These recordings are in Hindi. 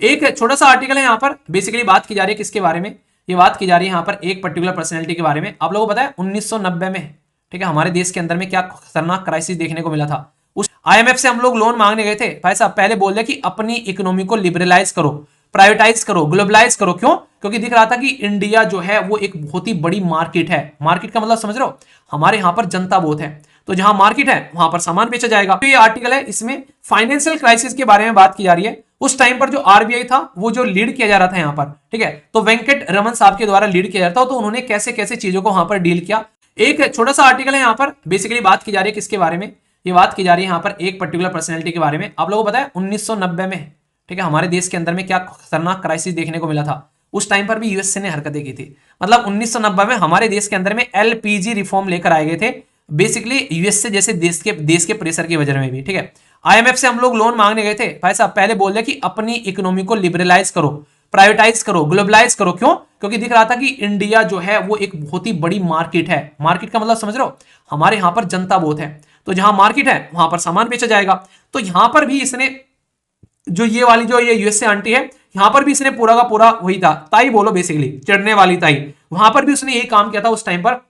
एक छोटा सा आर्टिकल है यहाँ पर, बेसिकली बात की जा रही है किसके बारे में, ये बात की जा रही है यहाँ पर एक पर्टिकुलर पर्सनैलिटी के बारे में। आप लोगों को पता है 1990 में, ठीक है, हमारे देश के अंदर में क्या खतरनाक क्राइसिस देखने को मिला था। उस आईएमएफ से हम लोग लोन मांगने गए थे, भाई साहब पहले बोल दिया कि अपनी इकोनॉमी को लिबरलाइज करो, प्राइवेटाइज करो, ग्लोबलाइज करो। क्यों? क्योंकि दिख रहा था कि इंडिया जो है वो एक बहुत ही बड़ी मार्केट है। मार्केट का मतलब समझ रहे हो, हमारे यहाँ पर जनता बहुत है, तो जहां मार्केट है वहां पर सामान बेचा जाएगा। तो ये आर्टिकल है, इसमें फाइनेंशियल क्राइसिस के बारे में बात की जा रही है। उस टाइम पर जो आरबीआई था वो जो लीड किया जा रहा था यहाँ पर, ठीक है, तो वेंकट रमन साहब के द्वारा लीड किया जाता है। तो उन्होंने कैसे कैसे चीजों को वहां पर डील किया। एक छोटा सा आर्टिकल है यहाँ पर, बेसिकली बात की जा रही है किसके बारे में, ये बात की जा रही है यहाँ पर एक पर्टिकुलर पर्सनैलिटी के बारे में। आप लोगों को पता है 1990 में, ठीक है, हमारे देश के अंदर में क्या खतरनाक क्राइसिस देखने को मिला था। उस टाइम पर भी यूएसए ने हरकतें की थी। मतलब 1990 में हमारे देश के अंदर में एलपीजी रिफॉर्म लेकर आए गए थे, बेसिकली यूएसए जैसे देश के प्रेशर की वजह में भी, ठीक है। आईएमएफ से हम लोग लोन मांगने गए थे, भाई साहब पहले बोल दिया कि अपनी इकोनॉमी को लिबरलाइज करो, प्राइवेटाइज करो, ग्लोबलाइज करो। क्यों? क्योंकि दिख रहा था कि इंडिया जो है वो एक बहुत ही बड़ी मार्केट है। मार्केट का मतलब समझ रहे हो, हमारे यहां पर जनता बहुत है, तो जहां मार्केट है वहां पर सामान बेचा जाएगा। तो यहां पर भी इसने जो ये वाली जो ये यूएसए आंटी है, यहां पर भी इसने पूरा का पूरा वही था, ताई बोलो बेसिकली, चढ़ने वाली ताई, वहां पर भी उसने यही काम किया था उस टाइम पर।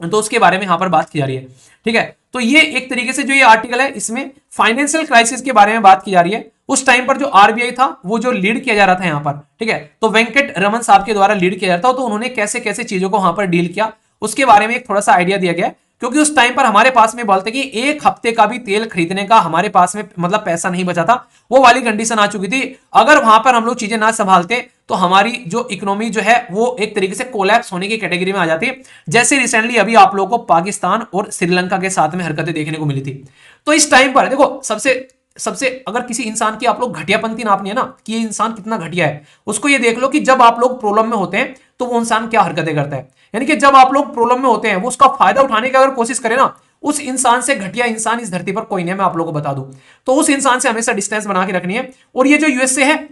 तो उसके बारे में यहां पर बात की जा रही है, ठीक है। तो ये एक तरीके से जो ये आर्टिकल है, इसमें फाइनेंशियल क्राइसिस के बारे में बात की जा रही है। उस टाइम पर जो आरबीआई था वो जो लीड किया जा रहा था यहाँ पर, ठीक है, तो वेंकट रमन साहब के द्वारा लीड किया जाता है। तो उन्होंने कैसे कैसे चीजों को वहां पर डील किया उसके बारे में एक थोड़ा सा आइडिया दिया गया। क्योंकि उस टाइम पर हमारे पास में बोलते कि एक हफ्ते का भी तेल खरीदने का हमारे पास में मतलब पैसा नहीं बचा था, वो वाली कंडीशन आ चुकी थी। अगर वहां पर हम लोग चीजें ना संभालते तो हमारी जो इकोनॉमी जो है वो एक तरीके से कोलैप्स होने की कैटेगरी में आ जाती है। जैसे रिसेंटली अभी आप लोगों को पाकिस्तान और श्रीलंका के साथ में हरकतें देखने को मिली थी। तो इस टाइम पर देखो, सबसे सबसे अगर किसी इंसान की आप लोग घटियापंती नापनी है ना कि ये इंसान कितना घटिया है, उसको ये देख लो कि जब आप लोग प्रॉब्लम में होते हैं तो वो इंसान क्या हरकतें करता है। यानी कि जब आप लोग प्रॉब्लम में होते हैं वो उसका फायदा उठाने की अगर कोशिश करें ना, उस इंसान से घटिया इंसान इस धरती पर कोई नहीं है, मैं आप लोगों को बता दूं। तो उस इंसान से हमेशा डिस्टेंस बना के रखनी है। और ये जो यूएसए है,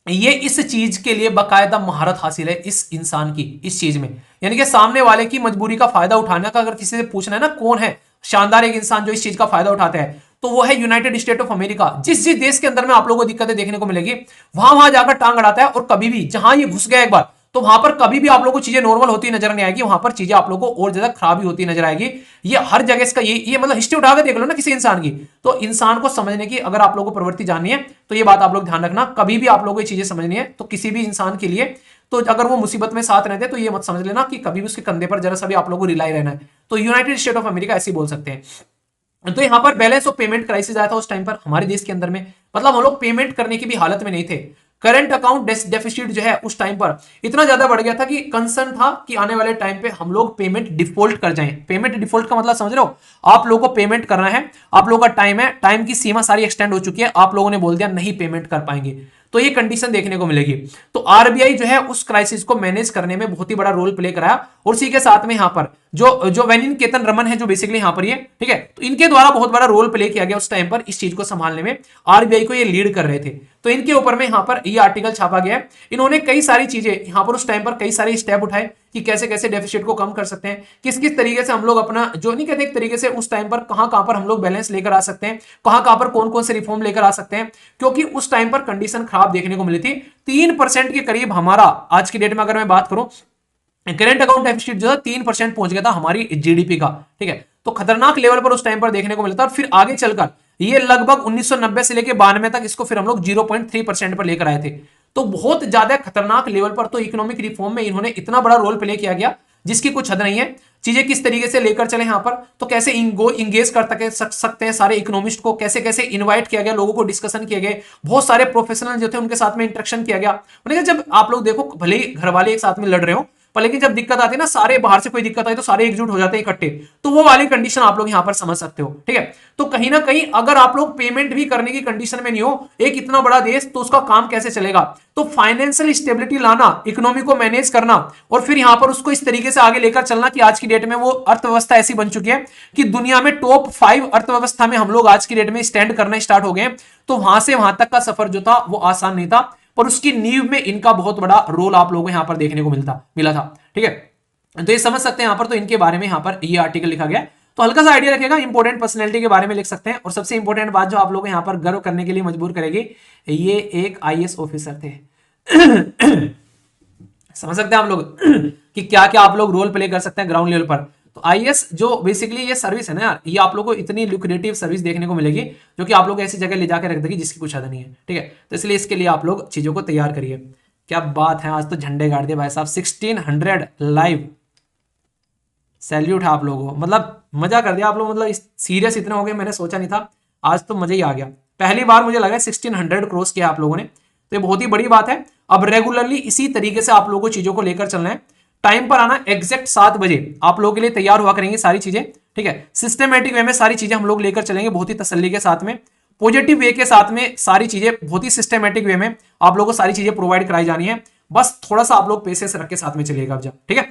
ये इस चीज के लिए बाकायदा महारत हासिल है इस इंसान की, इस चीज में। यानी कि सामने वाले की मजबूरी का फायदा उठाने का अगर किसी से पूछना है ना कौन है शानदार एक इंसान जो इस चीज का फायदा उठाता है, तो वो है यूनाइटेड स्टेट ऑफ अमेरिका। जिस जिस देश के अंदर में आप लोगों को दिक्कतें देखने को मिलेगी, वहां वहां जाकर टांग अड़ाता है। और कभी भी जहां ये घुस गया एक बार, तो वहां पर कभी भी आप लोगों को चीजें नॉर्मल होती नजर नहीं आएगी, वहां पर चीजें आप लोगों को और ज्यादा खराब ही होती नजर आएगी। ये हर जगह इसका ये मतलब हिस्ट्री उठाकर देख लो ना किसी इंसान की, तो इंसान को समझने की अगर आप लोगों को प्रवृत्ति जाननी है तो ये बात आप लोग ध्यान रखना। कभी भी आप लोगों को ये चीजें समझनी है तो किसी भी इंसान के लिए, तो अगर वो मुसीबत में साथ रहते हैं तो ये मत समझ लेना कि कभी भी उसके कंधे पर जरा सा भी आप लोगों को रिलाई रहना है। तो यूनाइटेड स्टेट ऑफ अमेरिका ऐसे बोल सकते हैं। तो यहां पर बैलेंस ऑफ पेमेंट क्राइसिस आया था उस टाइम पर हमारे देश के अंदर में। मतलब हम लोग पेमेंट करने की भी हालत में नहीं थे। करंट अकाउंट डेफिसिट जो है उस टाइम पर इतना ज्यादा बढ़ गया था कि कंसर्न था कि आने वाले टाइम पे हम लोग पेमेंट डिफॉल्ट कर जाएं। पेमेंट डिफॉल्ट का मतलब समझ रहे हो, आप लोगों को पेमेंट करना है, आप लोगों का टाइम है, टाइम की सीमा सारी एक्सटेंड हो चुकी है, आप लोगों ने बोल दिया नहीं पेमेंट कर पाएंगे, तो ये कंडीशन देखने को मिलेगी। तो आरबीआई जो है उस क्राइसिस को मैनेज करने में बहुत ही बड़ा रोल प्ले कराया। और इसी के साथ में यहां पर जो वेनिन केतन रमन है जो बेसिकली यहां पर ये, ठीक है, तो इनके द्वारा बहुत बड़ा रोल प्ले किया गया उस टाइम पर इस चीज को संभालने में। आरबीआई को ये लीड कर रहे थे, तो इनके ऊपर में यहां पर ये आर्टिकल छापा गया है। इन्होंने कई सारी चीजें यहां पर उस टाइम पर कई सारे स्टेप उठाए कि कैसे कैसे डेफिसिट को कम कर सकते हैं, किस किस तरीके से हम लोग अपना जो नहीं कहते एक तरीके से उस टाइम पर कहां कहां पर हम लोग बैलेंस लेकर आ सकते हैं, कहां कहां पर कौन कौन से रिफॉर्म लेकर आ सकते हैं। क्योंकि उस टाइम पर कंडीशन खराब देखने को मिली थी। 3% के करीब हमारा आज की डेट में अगर मैं बात करूं, करेंट अकाउंट डेफिसिट जो है 3% पहुंच गया था हमारी जीडीपी का, ठीक है, तो खतरनाक लेवल पर उस टाइम पर देखने को मिलता है। और फिर आगे चलकर ये लगभग 1990 से लेकर 92 तक इसको फिर हम लोग 0.3% पर लेकर आए थे। तो बहुत ज्यादा खतरनाक लेवल पर तो इकोनॉमिक रिफॉर्म में इन्होंने इतना बड़ा रोल प्ले किया गया जिसकी कुछ हद नहीं है। चीजें किस तरीके से लेकर चले यहाँ पर, तो कैसे इंगेज कर सकते हैं सारे इकोनॉमिस्ट को, कैसे कैसे इनवाइट किया गया, लोगों को डिस्कशन किए गए, बहुत सारे प्रोफेशनल जो थे उनके साथ में इंटरेक्शन किया गया। मतलब जब आप लोग देखो भले ही घर वाले एक साथ में लड़ रहे हो, पर लेकिन जब दिक्कत आती है ना, सारे बाहर से कोई दिक्कत आई तो सारे एकजुट हो जाते हैं इकट्ठे, तो वो वाली कंडीशन आप लोग यहां पर समझ सकते हो, ठीक है। तो कहीं ना कहीं अगर आप लोग पेमेंट भी करने की कंडीशन में नहीं हो, एक इतना बड़ा देश, तो उसका काम कैसे चलेगा। तो फाइनेंशियल स्टेबिलिटी लाना, इकोनॉमी को मैनेज करना और फिर यहां पर उसको इस तरीके से आगे लेकर चलना कि आज की डेट में वो अर्थव्यवस्था ऐसी बन चुकी है कि दुनिया में टॉप 5 अर्थव्यवस्था में हम लोग आज की डेट में स्टैंड करना स्टार्ट हो गए। तो वहां से वहां तक का सफर जो था वो आसान नहीं था, पर उसकी नींव में इनका बहुत बड़ा रोल आप लोगों को यहां पर देखने को मिला था, ठीक है। तो ये समझ सकते हैं यहां पर, तो इनके बारे में यहां पर ये आर्टिकल लिखा गया। तो हल्का सा आइडिया रखेगा, इंपॉर्टेंट पर्सनैलिटी के बारे में लिख सकते हैं। और सबसे इंपॉर्टेंट बात जो आप लोगों को यहाँ पर गर्व करने के लिए मजबूर करेगी, ये एक आईएएस ऑफिसर थे। समझ सकते हैं आप लोग कि क्या क्या आप लोग रोल प्ले कर सकते हैं ग्राउंड लेवल पर। तो आईएएस जो बेसिकली ये सर्विस है ना यार, ये आप लोगों को इतनी लुक्रेटिव सर्विस देखने को मिलेगी जो कि आप लोग ऐसी जगह ले जाकर रख देगी जिसकी कुछ हद नहीं है, ठीक है। तो इसलिए इसके लिए आप लोग चीजों को तैयार करिए। क्या बात है, आज तो झंडे गाड़ दिए भाई साहब, 1600 लाइव, सैल्यूट है आप लोगों को, मतलब मजा कर दिया आप लोग, मतलब सीरियस इतना हो गया, मैंने सोचा नहीं था, आज तो मजा ही आ गया। पहली बार मुझे लगा 1600 क्रॉस किया आप लोगों ने, तो ये बहुत ही बड़ी बात है। अब रेगुलरली इसी तरीके से आप लोगों को चीजों को लेकर चलना है। टाइम पर आना, एग्जैक्ट 7 बजे आप लोगों के लिए तैयार हुआ करेंगे सारी चीजें, ठीक है। सिस्टमेटिक वे में सारी चीजें हम लोग लेकर चलेंगे, बहुत ही तसल्ली के साथ में, पॉजिटिव वे के साथ में, सारी चीजें बहुत ही सिस्टमेटिक वे में आप लोगों को सारी चीजें प्रोवाइड कराई जानी है। बस थोड़ा सा आप लोग पेशेंस रख के साथ में चलिएगा अब, ठीक है।